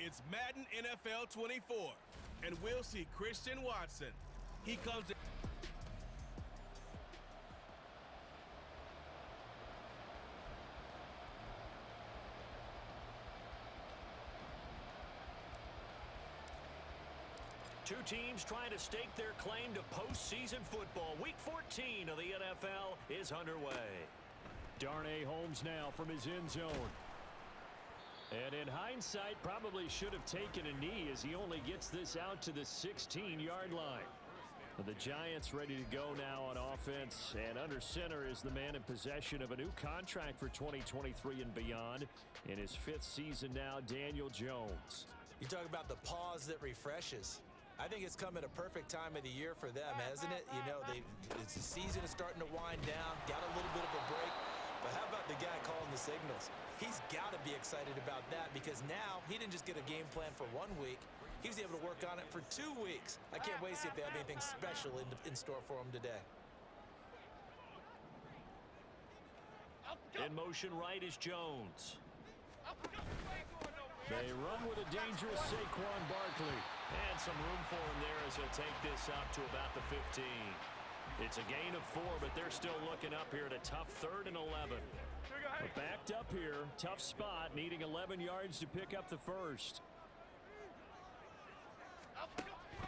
It's Madden NFL 24, and we'll see Christian Watson. He comes in. Two teams trying to stake their claim to postseason football. Week 14 of the NFL is underway. Darnay Holmes now from his end zone. And in hindsight, probably should have taken a knee as he only gets this out to the 16-yard line. But the Giants ready to go now on offense. And under center is the man in possession of a new contract for 2023 and beyond. In his 5th season now, Daniel Jones. You talk about the pause that refreshes. I think it's come at a perfect time of the year for them, hasn't it? You know, the season is starting to wind down, got a little bit of a break. But how about the guy calling the signals? He's got to be excited about that because now he didn't just get a game plan for 1 week. He was able to work on it for 2 weeks. I can't wait to see if they have anything special in store for him today. In motion right is Jones. They run with a dangerous Saquon Barkley. And some room for him there as he'll take this up to about the 15. It's a gain of 4, but they're still looking up here at a tough 3rd and 11. But backed up here, tough spot, needing 11 yards to pick up the first.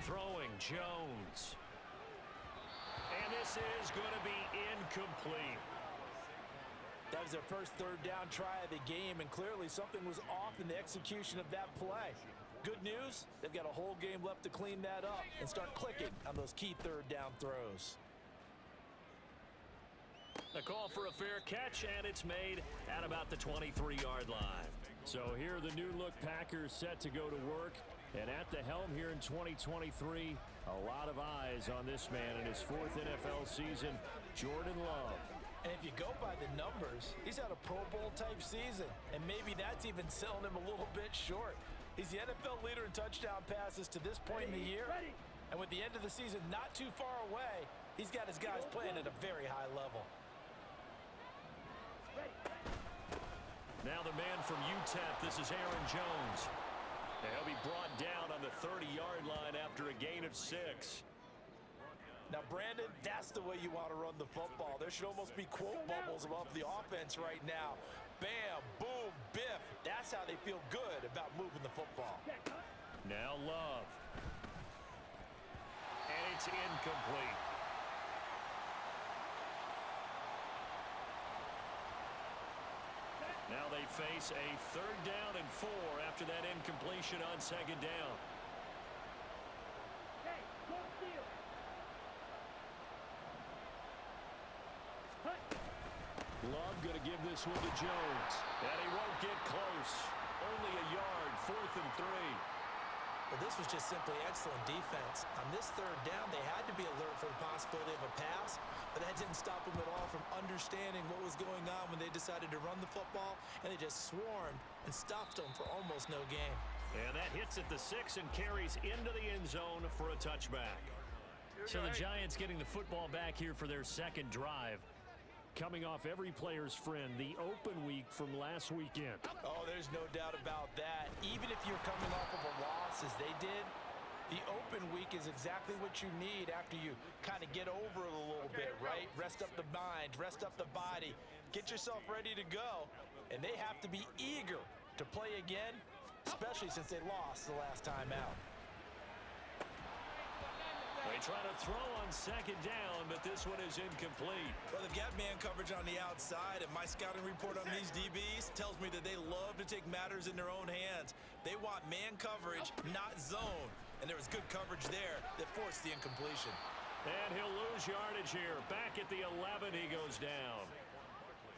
Throwing Jones. And this is going to be incomplete. That was their first 3rd down try of the game, and clearly something was off in the execution of that play. Good news, they've got a whole game left to clean that up and start clicking on those key 3rd down throws. A call for a fair catch, and it's made at about the 23-yard line. So here are the new-look Packers set to go to work. And at the helm here in 2023, a lot of eyes on this man in his 4th NFL season, Jordan Love. And if you go by the numbers, he's had a Pro Bowl-type season, and maybe that's even selling him a little bit short. He's the NFL leader in touchdown passes to this point in the year, and with the end of the season not too far away, he's got his guys playing at a very high level. Now the man from UTEP, this is Aaron Jones. And he'll be brought down on the 30-yard line after a gain of 6. Now, Brandon, that's the way you want to run the football. There should almost be quote bubbles above the offense right now. Bam, boom, biff. That's how they feel good about moving the football. Now Love. And it's incomplete. Now they face a 3rd down and 4 after that incompletion on 2nd down. Love going to give this one to Jones. And he won't get close. Only a yard, 4th and 3. Well, this was just simply excellent defense. On this 3rd down, they had to be alert for the possibility of a pass, but that didn't stop them at all from understanding what was going on when they decided to run the football, and they just swarmed and stopped them for almost no gain. And that hits at the 6 and carries into the end zone for a touchback. So the Giants getting the football back here for their 2nd drive. Coming off every player's friend, the open week from last weekend. Oh, there's no doubt about that. Even if you're coming off of a loss as they did, the open week is exactly what you need after you kind of get over it a little bit, right? Rest up the mind, rest up the body, get yourself ready to go. And they have to be eager to play again, especially since they lost the last time out. They try to throw on 2nd down, but this one is incomplete. Well, they've got man coverage on the outside, and my scouting report on these DBs tells me that they love to take matters in their own hands. They want man coverage, not zone. And there was good coverage there that forced the incompletion. And he'll lose yardage here. Back at the 11, he goes down.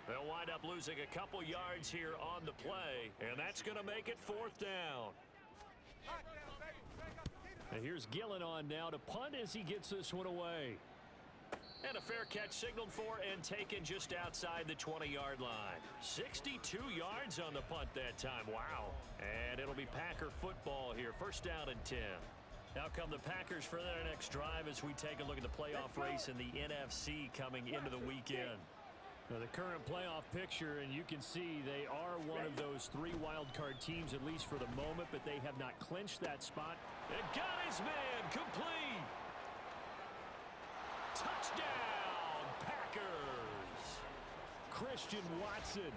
They'll wind up losing a couple yards here on the play, and that's going to make it 4th down. And here's Gillen on now to punt as he gets this one away. And a fair catch signaled for and taken just outside the 20-yard line. 62 yards on the punt that time. Wow. And it'll be Packer football here. 1st down and 10. Now come the Packers for their next drive as we take a look at the playoff race in the NFC coming into the weekend. The current playoff picture, and you can see they are one of those 3 wild card teams, at least for the moment, but they have not clinched that spot. And got his man complete. Touchdown, Packers. Christian Watson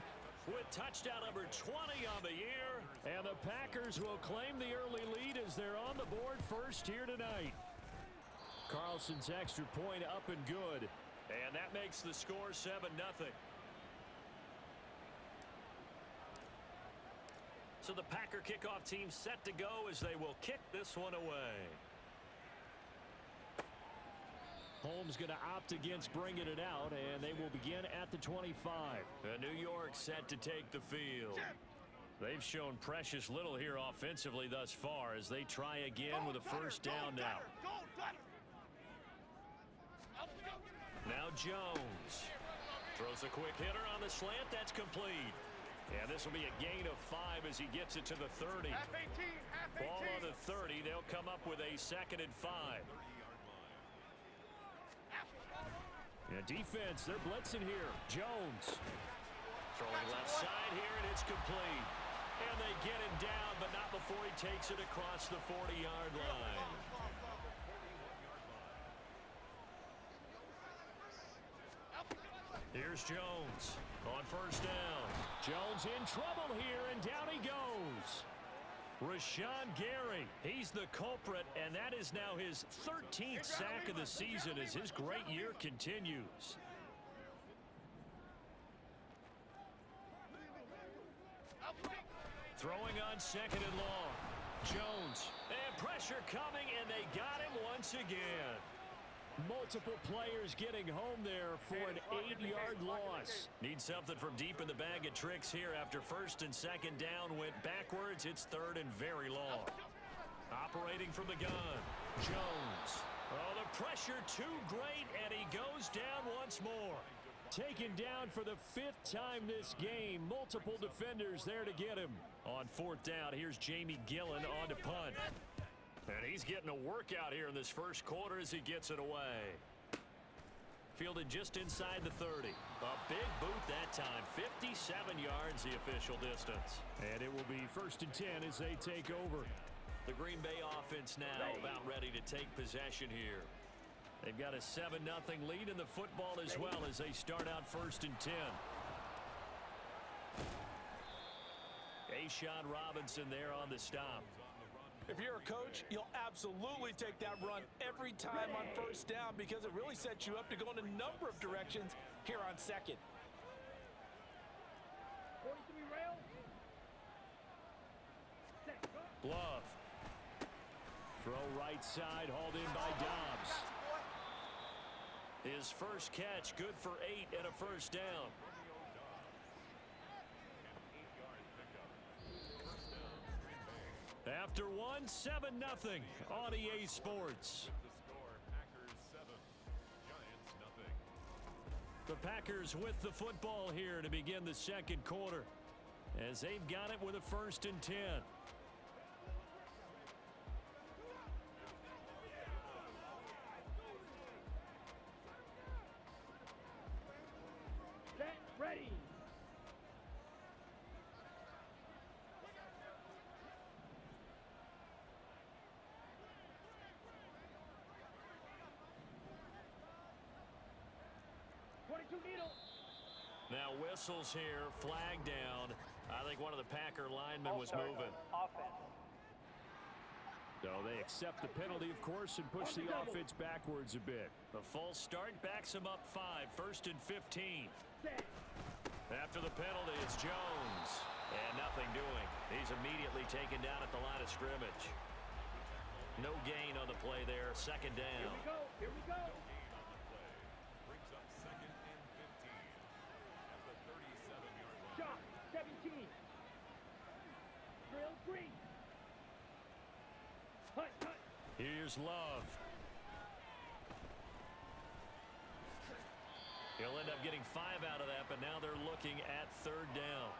with touchdown number 20 on the year. And the Packers will claim the early lead as they're on the board first here tonight. Carlson's extra point up and good. And that makes the score 7-0. So the Packer kickoff team set to go as they will kick this one away. Holmes going to opt against bringing it out, and they will begin at the 25. And New York set to take the field. They've shown precious little here offensively thus far as they try again with a first down now. Now Jones throws a quick hitter on the slant. That's complete. And this will be a gain of 5 as he gets it to the 30. Ball on the 30. They'll come up with a 2nd and 5. Yeah, defense, they're blitzing here. Jones. Throwing left side here, and it's complete. And they get him down, but not before he takes it across the 40-yard line. Here's Jones on first down. Jones in trouble here, and down he goes. Rashawn Gary, he's the culprit, and that is now his 13th sack of the season as his great year continues. Throwing on 2nd and long. Jones, and pressure coming, and they got him once again. Multiple players getting home there for an 8-yard loss. Need something from deep in the bag of tricks here after 1st and 2nd down went backwards. It's 3rd and very long. Operating from the gun, Jones. Oh, the pressure too great, and he goes down once more. Taken down for the 5th time this game. Multiple defenders there to get him. On 4th down, here's Jamie Gillen on to punt. And he's getting a workout here in this first quarter as he gets it away. Fielded just inside the 30. A big boot that time. 57 yards the official distance. And it will be 1st and 10 as they take over. The Green Bay offense now about ready to take possession here. They've got a 7-0 lead in the football as well as they start out 1st and 10. Ashawn Robinson there on the stop. If you're a coach, you'll absolutely take that run every time on 1st down because it really sets you up to go in a number of directions here on 2nd. 43 rail. Love. Throw right side, hauled in by Dobbs. His first catch, good for 8 and a first down. After one, 7-0 on EA Sports. The Packers with the football here to begin the 2nd quarter as they've got it with a 1st and 10. Set, ready. Now whistles here, flag down. I think one of the Packer linemen was moving. So they accept the penalty, of course, and push the offense backwards a bit. The false start backs him up 5, 1st and 15. After the penalty, it's Jones. And nothing doing. He's immediately taken down at the line of scrimmage. No gain on the play there, 2nd down. Here we go. Shot, 17. Drill 3. Hut. Here's Love. He'll end up getting 5 out of that, but now they're looking at 3rd down.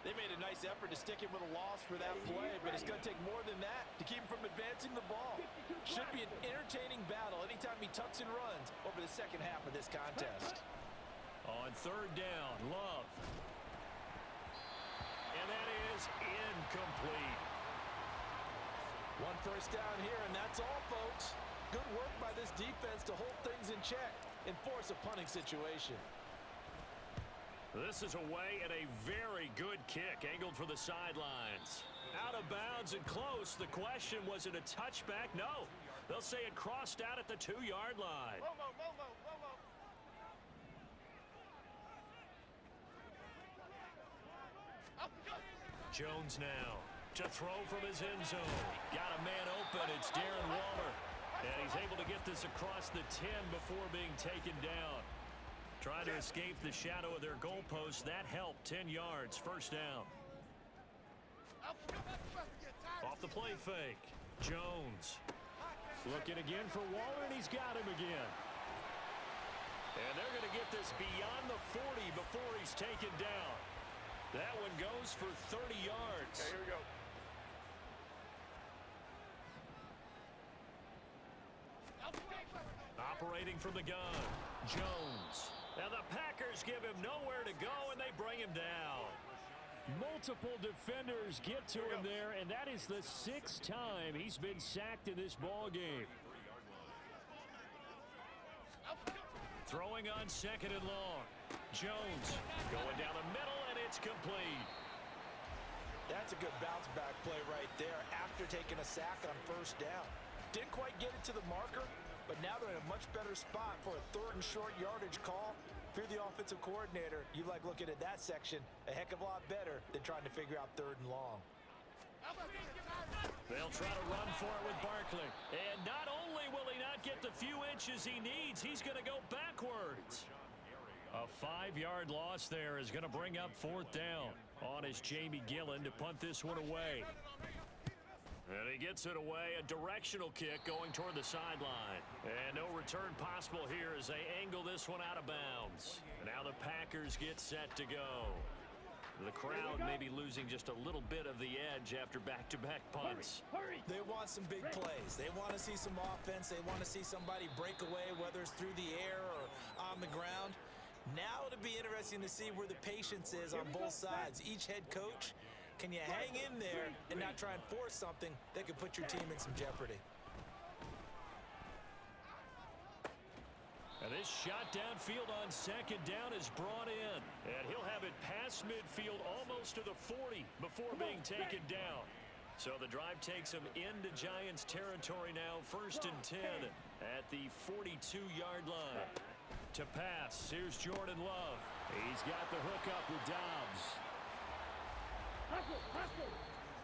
They made a nice effort to stick him with a loss for that play, but it's going to take more than that to keep him from advancing the ball. Should be an entertaining battle anytime he tucks and runs over the 2nd half of this contest. On third down, Love. And that is incomplete. One first down here, and that's all, folks. Good work by this defense to hold things in check and force a punting situation. This is away and a very good kick angled for the sidelines. Out of bounds and close. The question, was it a touchback? No. They'll say it crossed out at the 2-yard line. Jones now to throw from his end zone. Got a man open. It's Darren Waller. And he's able to get this across the 10 before being taken down. Trying to escape the shadow of their goalpost. That helped. 10 yards. First down. Off the play fake. Jones. Looking again for Waller, and he's got him again. And they're going to get this beyond the 40 before he's taken down. That one goes for 30 yards. Okay, here we go. Operating from the gun. Jones. Now the Packers give him nowhere to go, and they bring him down. Multiple defenders get to him there, and that is the 6th time he's been sacked in this ball game. Throwing on second and long. Jones going down the middle, and it's complete. That's a good bounce back play right there after taking a sack on first down. Didn't quite get it to the marker, but now they're in a much better spot for a 3rd and short yardage call. If you're the offensive coordinator, you like looking at that section a heck of a lot better than trying to figure out 3rd and long. They'll try to run for it with Barkley. And not only will he not get the few inches he needs, he's going to go backwards. A 5-yard loss there is going to bring up 4th down. On is Jamie Gillen to punt this one away. And he gets it away. A directional kick going toward the sideline. And no return possible here as they angle this one out of bounds. Now the Packers get set to go. The crowd may be losing just a little bit of the edge after back-to-back punts. They want some big plays. They want to see some offense. They want to see somebody break away, whether it's through the air or on the ground. Now it'll be interesting to see where the patience is on both sides. Each head coach, can you hang in there and not try and force something that could put your team in some jeopardy? And this shot downfield on second down is brought in. And he'll have it past midfield almost to the 40 before being taken down. So the drive takes him into Giants territory now. 1st and 10 at the 42-yard line. To pass, here's Jordan Love. He's got the hook up with Dobbs.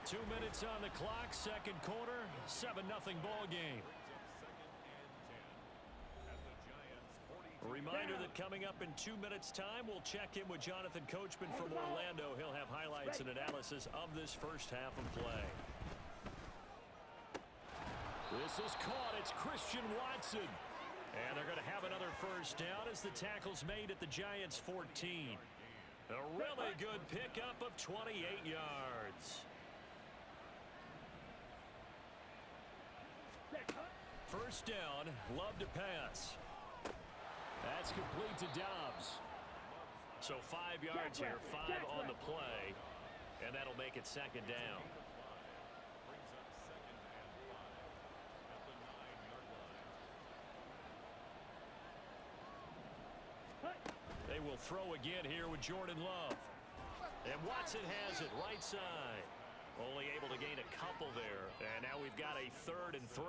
2 minutes on the clock, second quarter, 7-0 ball game. A reminder that coming up in 2 minutes' time, we'll check in with Jonathan Coachman from Orlando. He'll have highlights and analysis of this first half of play. This is caught. It's Christian Watson. And they're going to have another first down as the tackle's made at the Giants' 14. A really good pickup of 28 yards. First down, Love to pass. That's complete to Dobbs. So 5 yards here, 5 on the play, and that'll make it second down. They will throw again here with Jordan Love. And Watson has it right side. Only able to gain a couple there. And now we've got a 3rd and 3.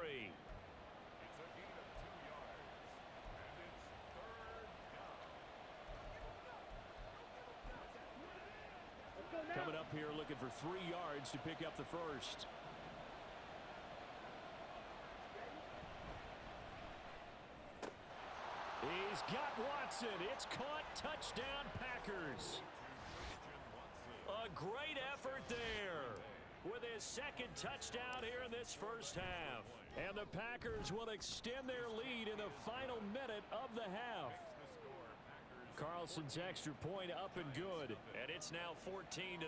Coming up here looking for 3 yards to pick up the first. He's got Watson. It's caught. Touchdown, Packers. A great effort there with his 2nd touchdown here in this first half. And the Packers will extend their lead in the final minute of the half. Carlson's extra point up and good. And it's now 14-0.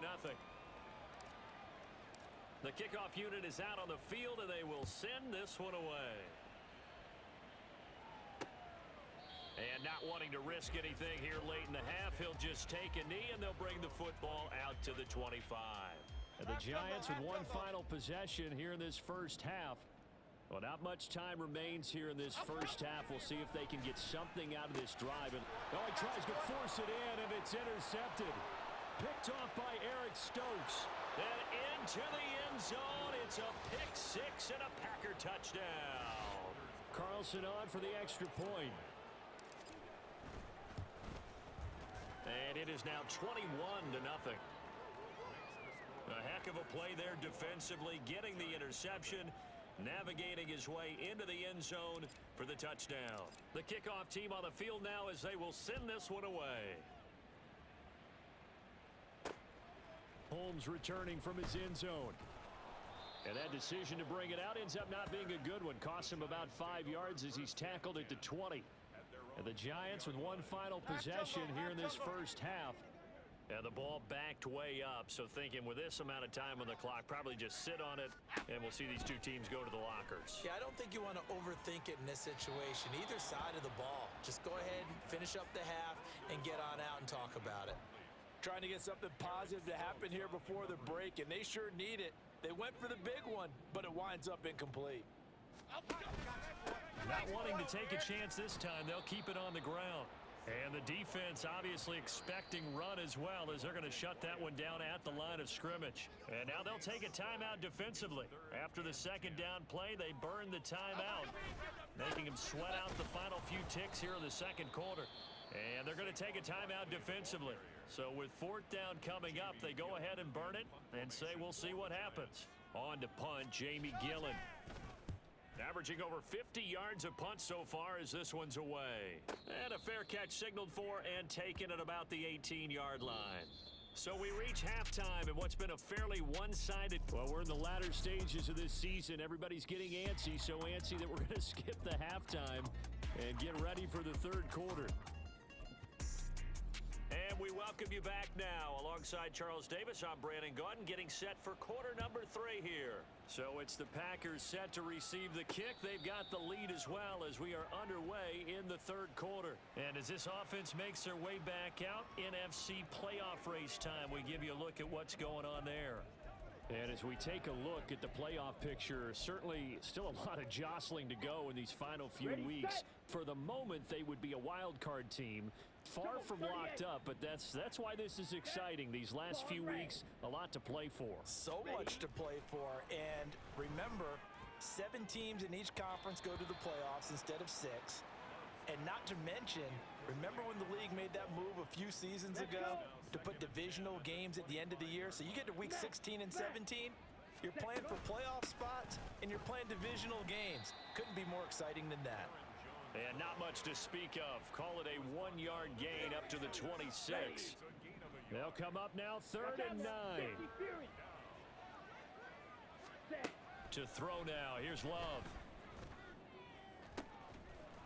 The kickoff unit is out on the field, and they will send this one away. And not wanting to risk anything here late in the half, he'll just take a knee, and they'll bring the football out to the 25. And the Giants with one final possession here in this first half. Well, not much time remains here in this first half. We'll see if they can get something out of this drive. And he tries to force it in, and it's intercepted. Picked off by Eric Stokes. And into the end zone. It's a pick six and a Packer touchdown. Carlson on for the extra point. And it is now 21-0. A heck of a play there defensively, getting the interception, navigating his way into the end zone for the touchdown. The kickoff team on the field now as they will send this one away. Holmes returning from his end zone. And that decision to bring it out ends up not being a good one. Cost him about 5 yards as he's tackled at the 20. And the Giants with one final possession here in this first half. And the ball backed way up, so thinking with this amount of time on the clock, probably just sit on it, and we'll see these two teams go to the lockers. Yeah, I don't think you want to overthink it in this situation, either side of the ball. Just go ahead and finish up the half and get on out and talk about it. Trying to get something positive to happen here before the break, and they sure need it. They went for the big one, but it winds up incomplete. Not wanting to take a chance this time, they'll keep it on the ground. And the defense obviously expecting run as well, as they're going to shut that one down at the line of scrimmage. And now they'll take a timeout defensively. After the second down play, they burn the timeout, making them sweat out the final few ticks here in the second quarter. And they're going to take a timeout defensively. So with fourth down coming up, they go ahead and burn it and say we'll see what happens. On to punt, Jamie Gillen. Averaging over 50 yards a punt so far as this one's away. And a fair catch signaled for and taken at about the 18-yard line. So we reach halftime in what's been a fairly one-sided. Well, we're in the latter stages of this season. Everybody's getting antsy, so antsy that we're going to skip the halftime and get ready for the third quarter. And we welcome you back now. Alongside Charles Davis, I'm Brandon Gaudin, getting set for quarter number 3 here. So it's the Packers set to receive the kick. They've got the lead as well as we are underway in the third quarter. And as this offense makes their way back out, NFC playoff race time, we give you a look at what's going on there. And as we take a look at the playoff picture, certainly still a lot of jostling to go in these final few weeks. For the moment, they would be a wild card team, far from locked up, but that's why this is exciting. These last few weeks, a lot to play for. So much to play for, and remember, 7 teams in each conference go to the playoffs instead of 6. And not to mention, remember when the league made that move a few seasons ago to put divisional games at the end of the year? So you get to week 16 and 17, you're playing for playoff spots, and you're playing divisional games. Couldn't be more exciting than that. And not much to speak of. Call it a 1-yard gain up to the 26. They'll come up now, 3rd and 9. To throw now, here's Love.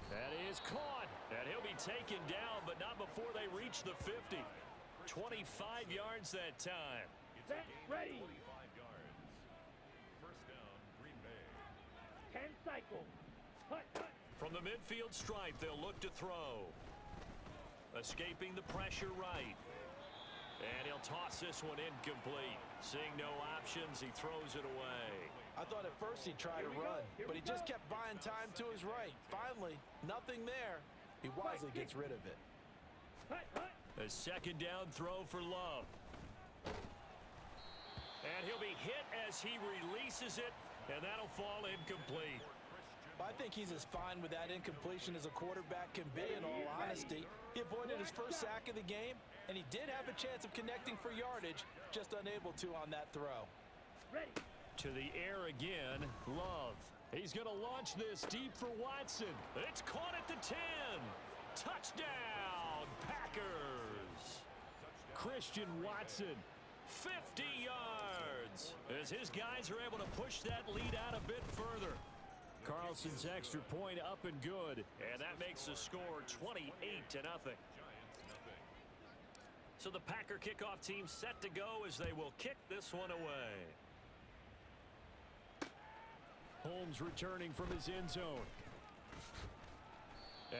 That is caught. And he'll be taken down, but not before they reach the 50. 25 yards that time. Set, ready. 10 cycles. Hut, hut. From the midfield stripe, they'll look to throw. Escaping the pressure right. And he'll toss this one incomplete. Seeing no options, he throws it away. I thought at first he'd try to run, but he just kept buying time to his right. Finally, nothing there. He wisely gets rid of it. Hut, hut. A second down throw for Love. And he'll be hit as he releases it, and that'll fall incomplete. I think he's as fine with that incompletion as a quarterback can be, in all honesty. He avoided his first sack of the game, and he did have a chance of connecting for yardage, just unable to on that throw. Ready. To the air again, Love. He's going to launch this deep for Watson. It's caught at the 10. Touchdown, Packers. Christian Watson. 50 yards as his guys are able to push that lead out a bit further. Carlson's extra point up and good. And that makes the score 28-0. So the Packer kickoff team set to go as they will kick this one away. Holmes returning from his end zone.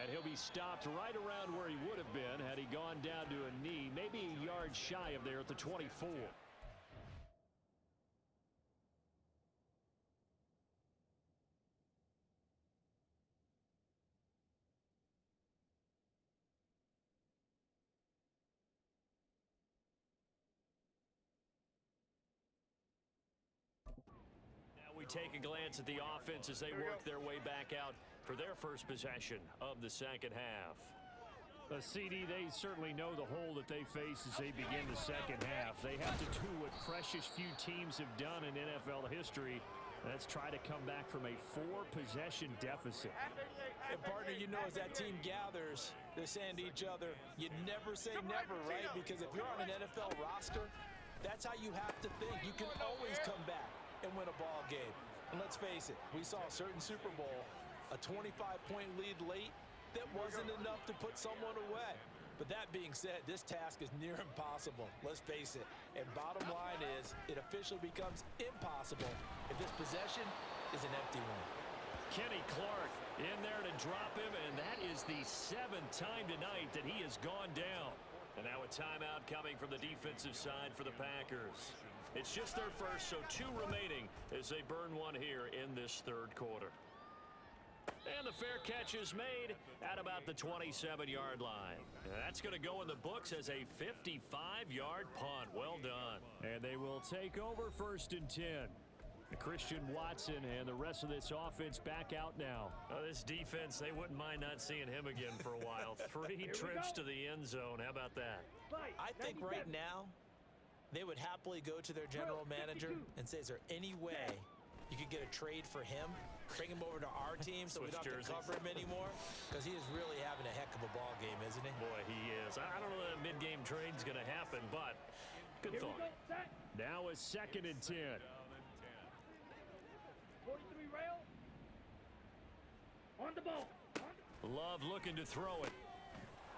And he'll be stopped right around where he would have been had he gone down to a knee, maybe a yard shy of there at the 24. We take a glance at the offense as they work their way back out for their first possession of the second half. The CD, they certainly know the hole that they face as they begin the second half. They have to do what precious few teams have done in NFL history. That's try to come back from a 4-possession deficit. And partner, you know, as that team gathers, they're saying to each other, you never say never, right? Because if you're on an NFL roster, that's how you have to think. You can always come back and win a ball game. And let's face it, we saw a certain Super Bowl, a 25-point lead late, that wasn't enough to put someone away. But that being said, this task is near impossible. Let's face it. And bottom line is, it officially becomes impossible if this possession is an empty one. Kenny Clark in there to drop him, and that is the 7th time tonight that he has gone down. And now a timeout coming from the defensive side for the Packers. It's just their first, so 2 remaining as they burn one here in this third quarter. And the fair catch is made at about the 27-yard line. That's going to go in the books as a 55-yard punt. Well done. And they will take over 1st and 10. Christian Watson and the rest of this offense back out now. This defense, they wouldn't mind not seeing him again for a while. 3 trips to the end zone. How about that? I think right now, they would happily go to their general manager and say, is there any way you could get a trade for him, bring him over to our team so we don't have to cover him anymore? Because he is really having a heck of a ball game, isn't he? Boy, he is. I don't know that mid-game trade's going to happen, but good thought. Now a 2nd and 10. 43 rail. On the ball. Love looking to throw it.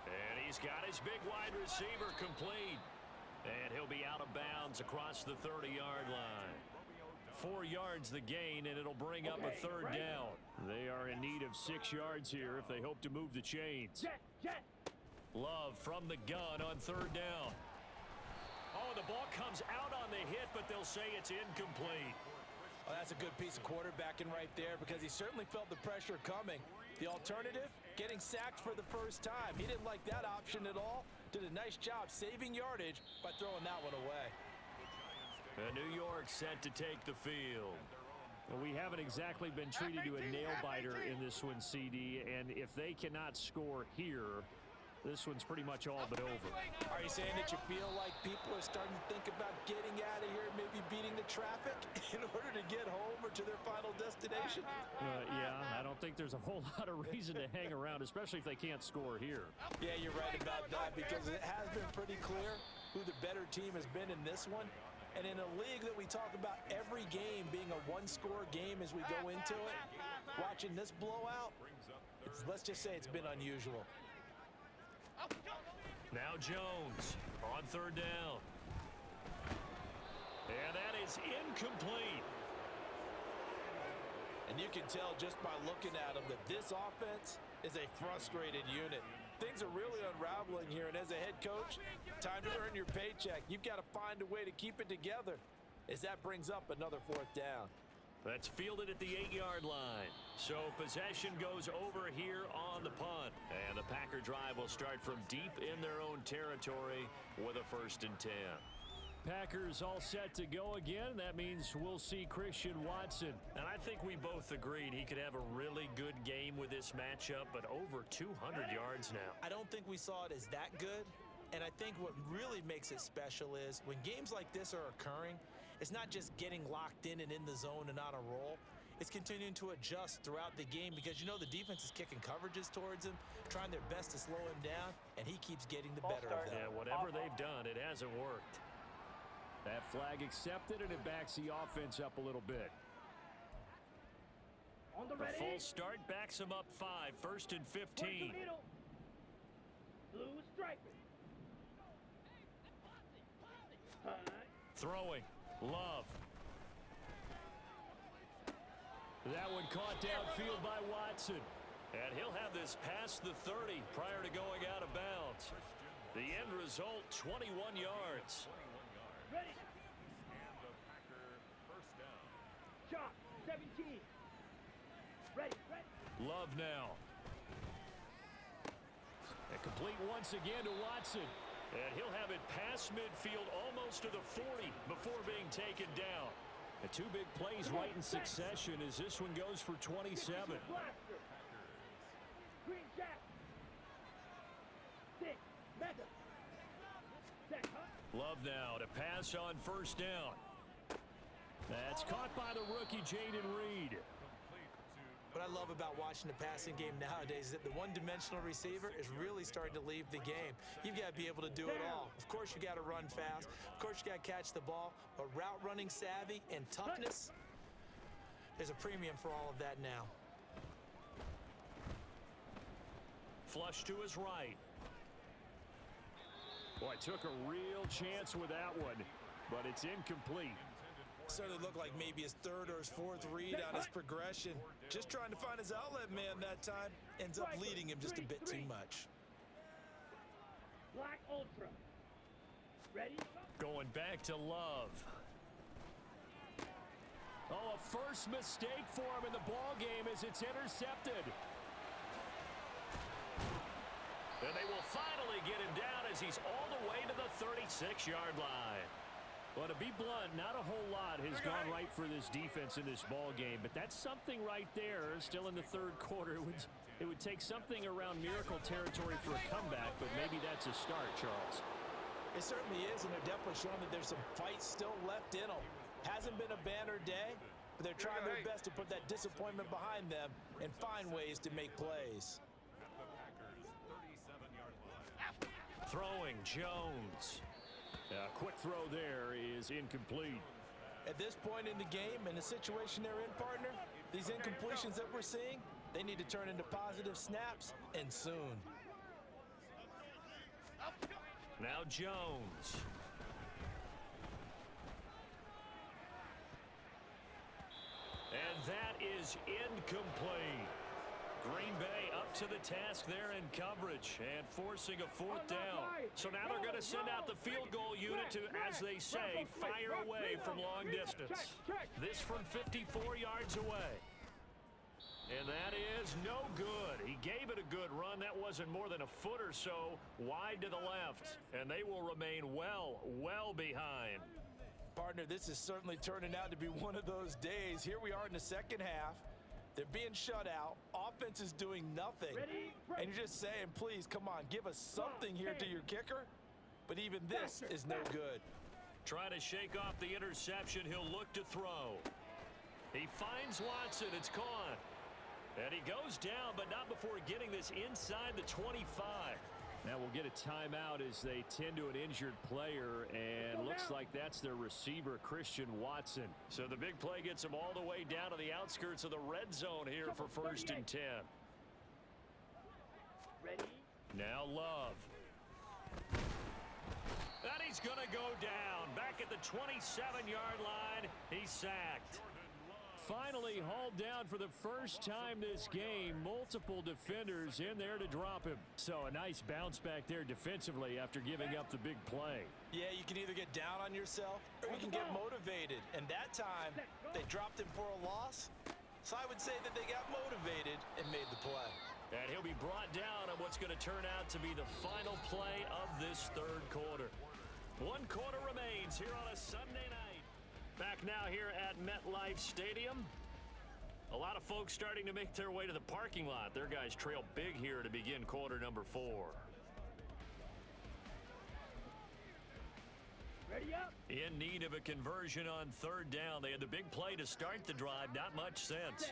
And he's got his big wide receiver complete. And he'll be out of bounds across the 30-yard line. 4 yards the gain, and it'll bring up a 3rd down. They are in need of 6 yards here if they hope to move the chains. Love from the gun on 3rd down. Oh, the ball comes out on the hit, but they'll say it's incomplete. Well, that's a good piece of quarterbacking right there because he certainly felt the pressure coming. The alternative, getting sacked for the first time. He didn't like that option at all. Did a nice job saving yardage by throwing that one away. New York set to take the field. Well, we haven't exactly been treated to a nail-biter in this one, CD, and if they cannot score here, this one's pretty much all but over. Are you saying that you feel like people are starting to think about getting out of here, maybe beating the traffic in order to get home or to their final destination? Yeah, I don't think there's a whole lot of reason to hang around, especially if they can't score here. Yeah, you're right about that because it has been pretty clear who the better team has been in this one. And in a league that we talk about every game being a one-score game as we go into it, watching this blowout, let's just say it's been unusual. Now Jones on 3rd down. And that is incomplete. And you can tell just by looking at them that this offense is a frustrated unit. Things are really unraveling here, and as a head coach, time to earn your paycheck. You've got to find a way to keep it together as that brings up another 4th down. That's fielded at the 8-yard line. So possession goes over here on the punt. And the Packer drive will start from deep in their own territory with a 1st and 10. Packers all set to go again. That means we'll see Christian Watson. And I think we both agreed he could have a really good game with this matchup, but over 200 yards now. I don't think we saw it as that good. And I think what really makes it special is when games like this are occurring, it's not just getting locked in and in the zone and on a roll. It's continuing to adjust throughout the game because, you know, the defense is kicking coverages towards him, trying their best to slow him down, and he keeps getting the better of them. Yeah, whatever they've done, it hasn't worked. That flag accepted, and it backs the offense up a little bit. On the A ready. full start backs them up 5, 1st and 15. Blue stripe. Throwing. Love. That one caught downfield by Watson. And he'll have this past the 30 prior to going out of bounds. The end result, 21 yards. Ready. Shot, 17. Ready. Love now. And complete once again to Watson. And he'll have it past midfield almost to the 40 before being taken down. And two big plays right in succession as this one goes for 27. Blaster. Green jack. 6. Mega. Set, huh? Love now to pass on first down. That's caught by the rookie Jaden Reed. What I love about watching the passing game nowadays is that the one-dimensional receiver is really starting to leave the game. You've got to be able to do it all. Of course, you got to run fast. Of course, you got to catch the ball. But route running savvy and toughness, there's a premium for all of that now. Flush to his right. Boy, took a real chance with that one, but it's incomplete. Certainly looked like maybe his third or his fourth read on his progression. Just trying to find his outlet man that time. Ends up leading him just a bit too much. Black Ultra. Ready? Going back to Love. Oh, a first mistake for him in the ball game as it's intercepted. And they will finally get him down as he's all the way to the 36-yard line. Well, to be blunt, not a whole lot has gone right for this defense in this ball game, but that's something right there. Still in the third quarter, it would take something around miracle territory for a comeback, but maybe that's a start, Charles. It certainly is, and they're definitely showing that there's some fight still left in them. Hasn't been a banner day, but they're trying their best to put that disappointment behind them and find ways to make plays. Throwing Jones. A quick throw there is incomplete. At this point in the game and the situation they're in, partner, these incompletions that we're seeing, they need to turn into positive snaps, and soon. Now Jones. And that is incomplete. Green Bay up to the task there in coverage and forcing a fourth down. So now they're going to send out the field goal unit to, as they say, fire away from long distance. This from 54 yards away. And that is no good. He gave it a good run. That wasn't more than a foot or so wide to the left. And they will remain well behind. Partner, this is certainly turning out to be one of those days. Here we are in the second half. They're being shut out. Offense is doing nothing. And you're just saying, please, come on, give us something here to your kicker. But even this is no good. Trying to shake off the interception. He'll look to throw. He finds Watson. It's gone. And he goes down, but not before getting this inside the 25. Now we'll get a timeout as they tend to an injured player, and looks like that's their receiver, Christian Watson. So the big play gets him all the way down to the outskirts of the red zone here for 1st and 10. Ready? Now Love. And he's going to go down. Back at the 27-yard line, he's sacked. Finally hauled down for the first time this game. Multiple defenders in there to drop him. So a nice bounce back there defensively after giving up the big play. Yeah, you can either get down on yourself or you can get motivated. And that time, they dropped him for a loss. So I would say that they got motivated and made the play. And he'll be brought down on what's going to turn out to be the final play of this third quarter. 1 quarter remains here on a Sunday night. Back now here at MetLife Stadium. A lot of folks starting to make their way to the parking lot. Their guys trail big here to begin quarter number 4. Ready up. In need of a conversion on 3rd down. They had the big play to start the drive. Not much sense.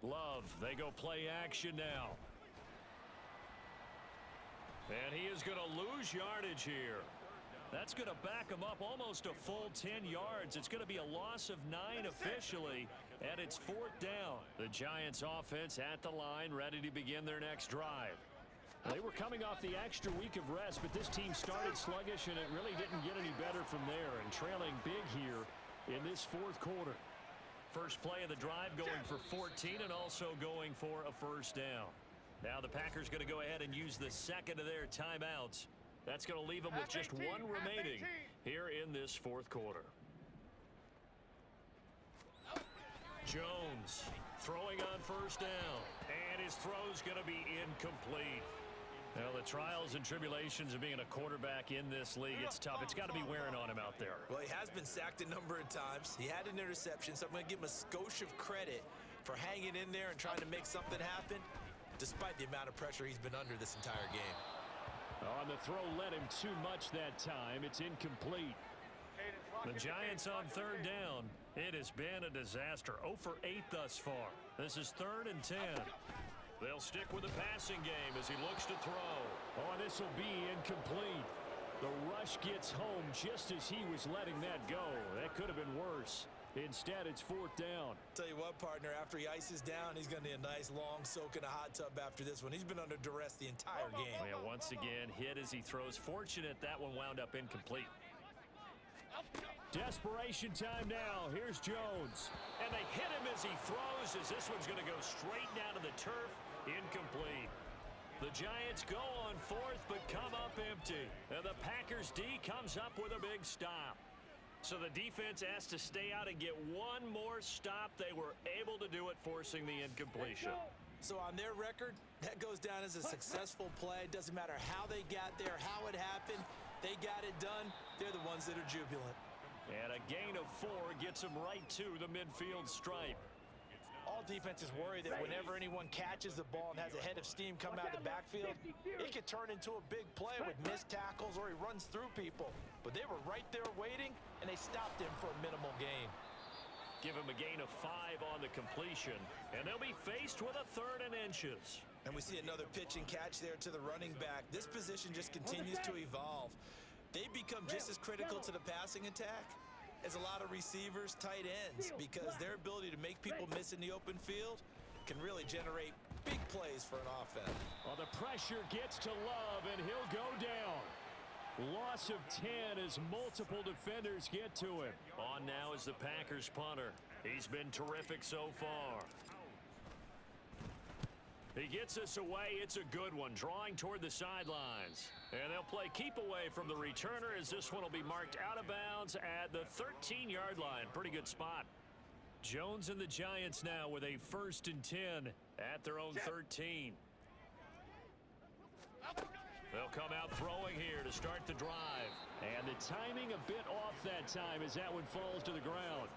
Love, they go play action now. And he is going to lose yardage here. That's going to back him up almost a full 10 yards. It's going to be a loss of 9 officially, and it's 4th down. The Giants offense at the line, ready to begin their next drive. They were coming off the extra week of rest, but this team started sluggish, and it really didn't get any better from there, and trailing big here in this 4th quarter. First play of the drive going for 14 and also going for a first down. Now the Packers going to go ahead and use the second of their timeouts. That's going to leave them with just one remaining here in this fourth quarter. Jones throwing on first down, and his throw's going to be incomplete. Well, the trials and tribulations of being a quarterback in this league, it's tough. It's got to be wearing on him out there. Well, he has been sacked a number of times. He had an interception, so I'm going to give him a skosh of credit for hanging in there and trying to make something happen, despite the amount of pressure he's been under this entire game. On the throw led him too much that time. It's incomplete. The Giants on third down. It has been a disaster. 0 for 8 thus far. This is 3rd and 10. They'll stick with the passing game as he looks to throw. Oh, this will be incomplete. The rush gets home just as he was letting that go. That could have been worse. Instead, it's 4th down. Tell you what, partner, after he ices down, he's going to need a nice long soak in a hot tub after this one. He's been under duress the entire game. Yeah, once again, hit as he throws. Fortunate that one wound up incomplete. Desperation time now. Here's Jones. And they hit him as he throws, as this one's going to go straight down to the turf. Incomplete. The Giants go on 4th, but come up empty. And the Packers D comes up with a big stop. So the defense has to stay out and get one more stop. They were able to do it, forcing the incompletion. So on their record, that goes down as a successful play. It doesn't matter how they got there, how it happened. They got it done. They're the ones that are jubilant. And a gain of 4 gets them right to the midfield stripe. All defenses worry that whenever anyone catches the ball and has a head of steam come out of the backfield, it could turn into a big play with missed tackles or he runs through people. But they were right there waiting, and they stopped him for a minimal gain. Give him a gain of 5 on the completion, and they'll be faced with a 3rd and inches. And we see another pitch and catch there to the running back. This position just continues to evolve. They become just as critical to the passing attack as a lot of receivers, tight ends, because their ability to make people miss in the open field can really generate big plays for an offense. Well, the pressure gets to Love, and he'll go down. Loss of 10 as multiple defenders get to him. On now is the Packers punter. He's been terrific so far. He gets us away. It's a good one, drawing toward the sidelines. And they'll play keep away from the returner as this one will be marked out of bounds at the 13-yard line. Pretty good spot. Jones and the Giants now with a 1st and 10 at their own 13. They'll come out throwing here to start the drive. And the timing a bit off that time as that one falls to the ground.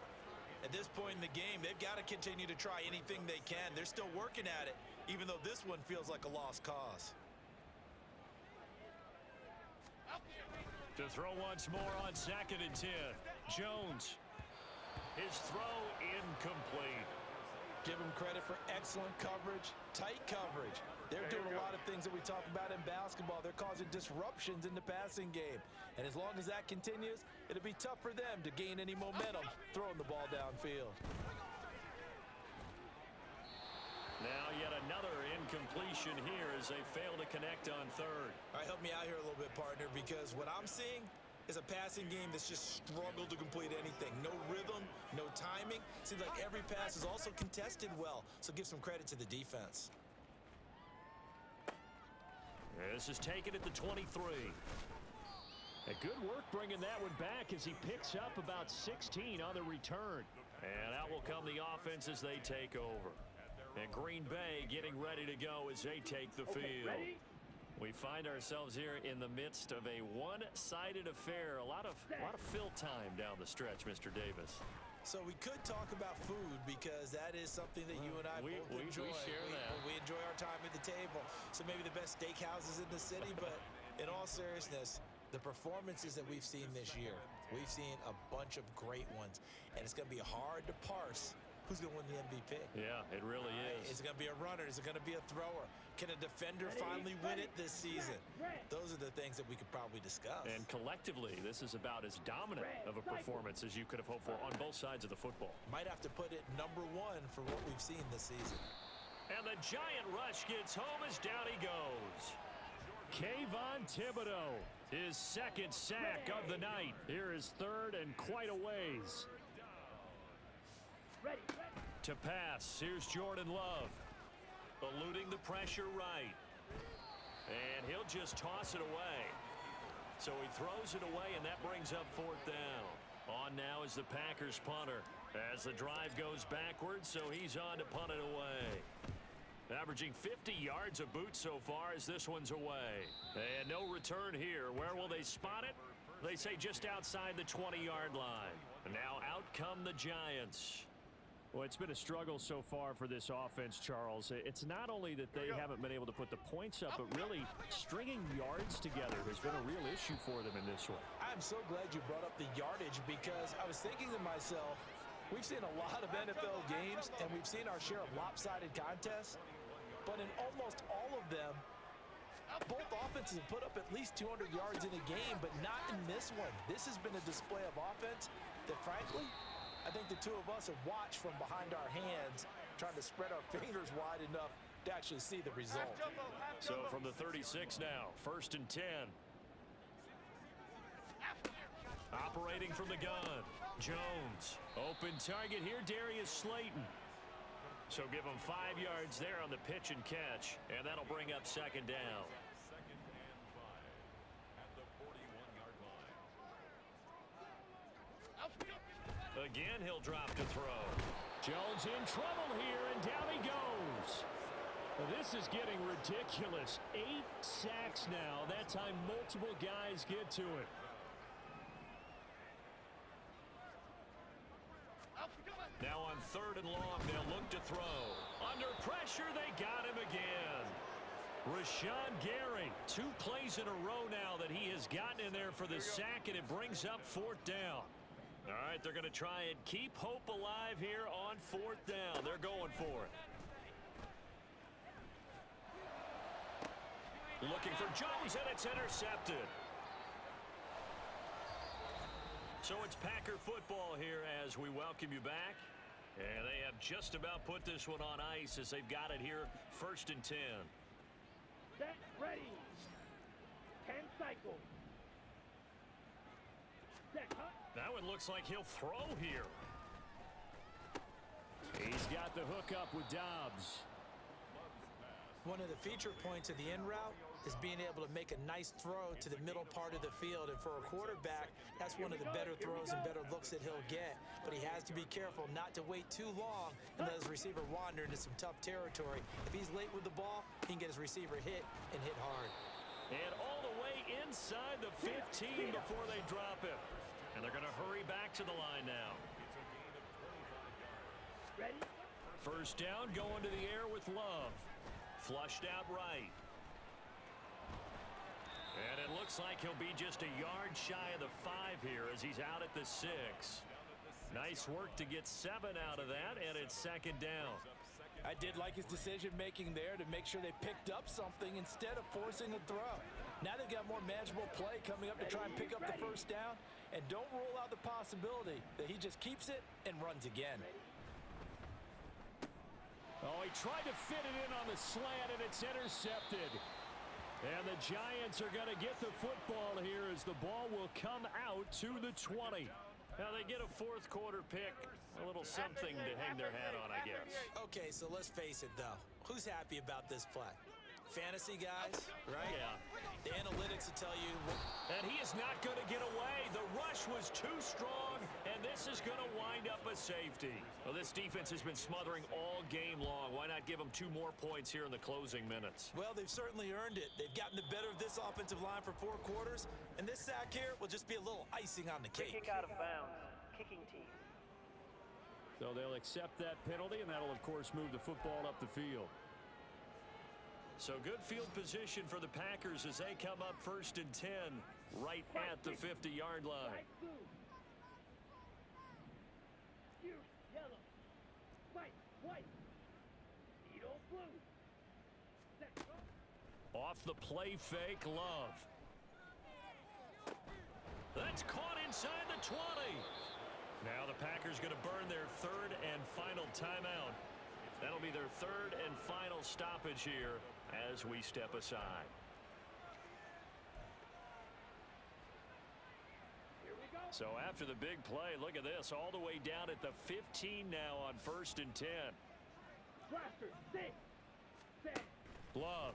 At this point in the game, they've got to continue to try anything they can. They're still working at it, even though this one feels like a lost cause. To throw once more on 2nd and 10. Jones. His throw incomplete. Give them credit for excellent coverage, tight coverage. They're doing a lot of things that we talk about in basketball. They're causing disruptions in the passing game. And as long as that continues, it'll be tough for them to gain any momentum throwing the ball downfield. Now yet another incompletion here as they fail to connect on 3rd. All right, help me out here a little bit, partner, because what I'm seeing is a passing game that's just struggled to complete anything. No rhythm, no timing. Seems like every pass is also contested well, so give some credit to the defense. This is taken at the 23. A good work bringing that one back as he picks up about 16 on the return. And out will come the offense as they take over. And Green Bay getting ready to go as they take the field. We find ourselves here in the midst of a one-sided affair. A lot of fill time down the stretch, Mr. Davis. So we could talk about food because that is something that you and I both enjoy. We share that. We enjoy our time at the table. So maybe the best steakhouses in the city, but in all seriousness, the performances that we've seen this year, we've seen a bunch of great ones, and it's going to be hard to parse who's going to win the MVP. Yeah, it really is. Is it going to be a runner? Is it going to be a thrower? Can a defender finally win it this season? Those are the things that we could probably discuss. And collectively, this is about as dominant of a performance as you could have hoped for on both sides of the football. Might have to put it #1 for what we've seen this season. And the giant rush gets home as down he goes. Kayvon Thibodeau, his 2nd sack of the night. Here is 3rd and quite a ways. Ready, ready. To pass, here's Jordan Love. Eluding the pressure right. And he'll just toss it away. So he throws it away, and that brings up fourth down. On now is the Packers punter. As the drive goes backwards, so he's on to punt it away. Averaging 50 yards a boot so far as this one's away. And no return here. Where will they spot it? They say just outside the 20-yard line. And now out come the Giants. Well, it's been a struggle so far for this offense, Charles. It's not only that they haven't been able to put the points up, but really stringing yards together has been a real issue for them in this one. I'm so glad you brought up the yardage because I was thinking to myself, we've seen a lot of NFL games and we've seen our share of lopsided contests, but in almost all of them, both offenses have put up at least 200 yards in a game, but not in this one. This has been a display of offense that, frankly, I think the two of us have watched from behind our hands, trying to spread our fingers wide enough to actually see the result. So from the 36 now, 1st and 10. Operating from the gun, Jones. Open target here, Darius Slayton. So give him 5 yards there on the pitch and catch, and that'll bring up second down. Again, he'll drop to throw. Jones in trouble here, and down he goes. This is getting ridiculous. 8 sacks now. That time, multiple guys get to it. Now on 3rd and long, they'll look to throw. Under pressure, they got him again. Rashawn Gary, 2 plays in a row now that he has gotten in there for the sack, and it brings up 4th down. All right, they're going to try and keep hope alive here on 4th down. They're going for it. Looking for Jones, and it's intercepted. So it's Packer football here as we welcome you back. And they have just about put this one on ice as they've got it here, 1st and 10. Set, ready. 10 cycles. Set, huh? That one looks like he'll throw here. He's got the hook up with Dobbs. One of the feature points of the in route is being able to make a nice throw to the middle part of the field. And for a quarterback, that's one of the better throws and better looks that he'll get. But he has to be careful not to wait too long and let his receiver wander into some tough territory. If he's late with the ball, he can get his receiver hit and hit hard. And all the way inside the 15 before they drop him. And they're going to hurry back to the line now. Ready? 1st down, going to the air with Love. Flushed out right. And it looks like he'll be just a yard shy of the 5 here as he's out at the 6. Nice work to get 7 out of that, and it's 2nd down. I did like his decision-making there to make sure they picked up something instead of forcing a throw. Now they've got more manageable play coming up to try and pick up the 1st down, and don't rule out the possibility that he just keeps it and runs again. Oh, he tried to fit it in on the slant, and it's intercepted. And the Giants are going to get the football here as the ball will come out to the 20. Now they get a 4th quarter pick. A little something to hang their hat on, I guess. Okay, so let's face it, though. Who's happy about this play? Fantasy guys, right? Yeah. The analytics will tell you. And he is not going to get away. The rush was too strong, and this is going to wind up a safety. Well, this defense has been smothering all game long. Why not give them 2 more points here in the closing minutes? Well, they've certainly earned it. They've gotten the better of this offensive line for 4 quarters, and this sack here will just be a little icing on the cake. Kick out of bounds. Kicking team. So they'll accept that penalty, and that'll, of course, move the football up the field. So good field position for the Packers as they come up 1st and 10 right at the 50-yard line. Right blue. Here, yellow. White, white. Needle blue. Set, go. Off the play fake, Love. That's caught inside the 20. Now the Packers going to burn their 3rd and final timeout. That'll be their 3rd and final stoppage here as we step aside. Here we go. So after the big play, look at this, all the way down at the 15 now on 1st and 10. Blaster, sit. Set. Love.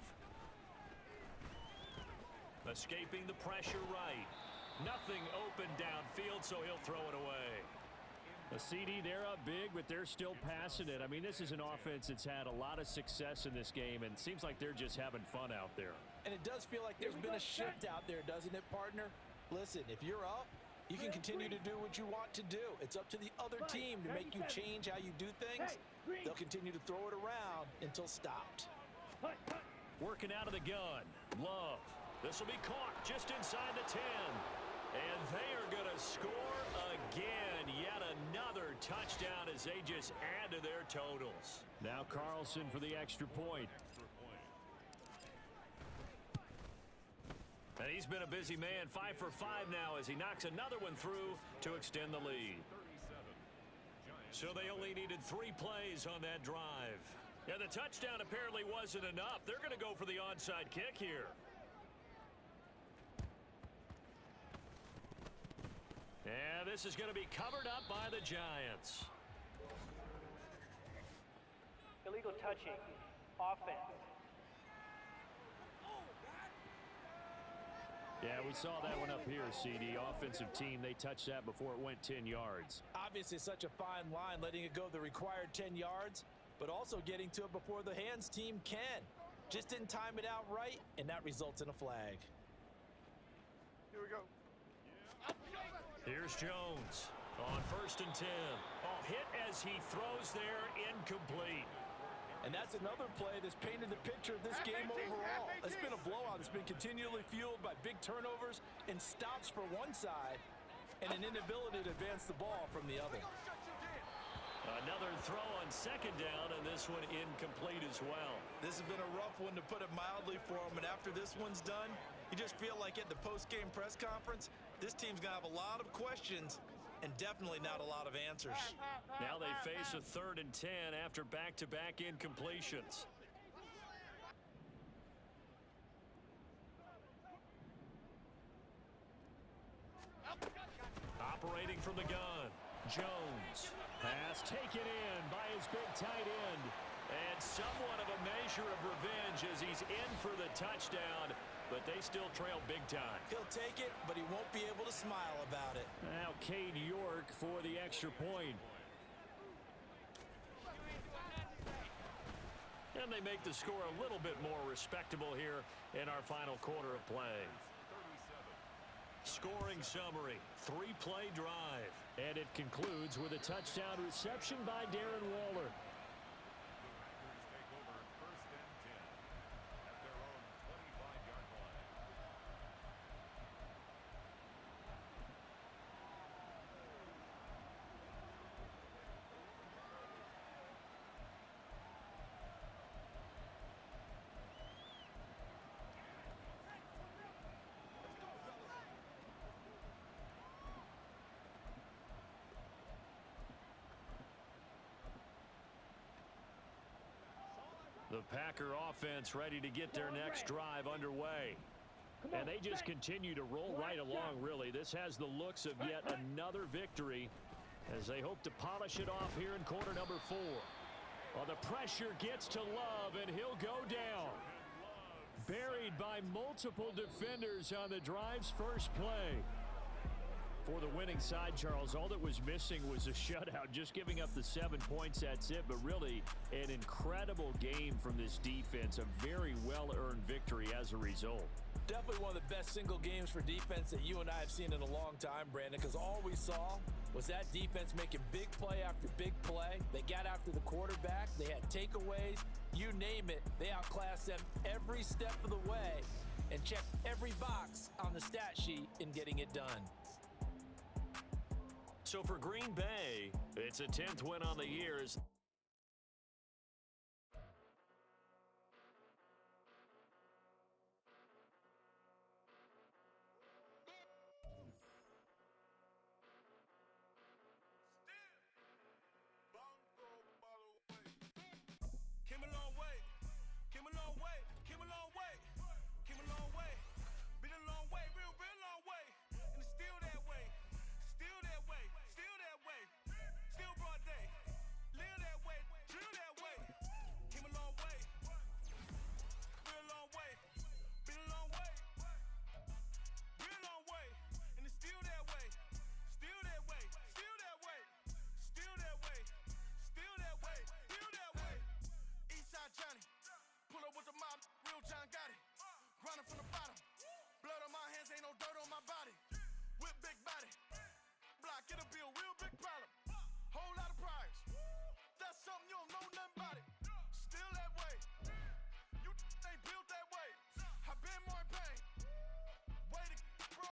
Escaping the pressure right. Nothing open downfield, so he'll throw it away. The CD, they're up big, but they're still passing it. I mean, this is an offense that's had a lot of success in this game, and it seems like they're just having fun out there. And it does feel like there's been a shift out there, doesn't it, partner? Listen, if you're up, you can continue to do what you want to do. It's up to the other team to make you change how you do things. They'll continue to throw it around until stopped. Working out of the gun. Love. This will be caught just inside the 10. And they are going to score again. Yet another touchdown as they just add to their totals. Now Carlson for the extra point. And he's been a busy man, 5 for 5 now as he knocks another one through to extend the lead. So they only needed 3 plays on that drive. And the touchdown apparently wasn't enough. They're going to go for the onside kick here. And this is going to be covered up by the Giants. Illegal touching. Offense. Yeah, we saw that one up here, CD. Offensive team, they touched that before it went 10 yards. Obviously such a fine line, letting it go the required 10 yards, but also getting to it before the hands team can. Just didn't time it out right, and that results in a flag. Here we go. Here's Jones on 1st and 10. Oh, hit as he throws there, incomplete. And that's another play that's painted the picture of this game overall. It's been a blowout. It's been continually fueled by big turnovers and stops for one side and an inability to advance the ball from the other. Another throw on 2nd down, and this one incomplete as well. This has been a rough one, to put it mildly, for him. And after this one's done, you just feel like at the post-game press conference, this team's going to have a lot of questions and definitely not a lot of answers. Now they face a 3rd and 10 after back-to-back incompletions. Operating from the gun, Jones. Pass taken in by his big tight end. And somewhat of a measure of revenge as he's in for the touchdown, but they still trail big time. He'll take it, but he won't be able to smile about it. Now Cade York for the extra point. And they make the score a little bit more respectable here in our final quarter of play. Scoring summary, 3-play drive. And it concludes with a touchdown reception by Darren Waller. The Packer offense ready to get their next drive underway. And they just continue to roll right along, really. This has the looks of yet another victory as they hope to polish it off here in quarter number 4. Well, the pressure gets to Love, and he'll go down. Buried by multiple defenders on the drive's first play. For the winning side, Charles, all that was missing was a shutout. Just giving up the 7 points, that's it. But really, an incredible game from this defense. A very well-earned victory as a result. Definitely one of the best single games for defense that you and I have seen in a long time, Brandon, because all we saw was that defense making big play after big play. They got after the quarterback. They had takeaways. You name it. They outclassed them every step of the way and checked every box on the stat sheet in getting it done. So for Green Bay, it's a 10th win on the year.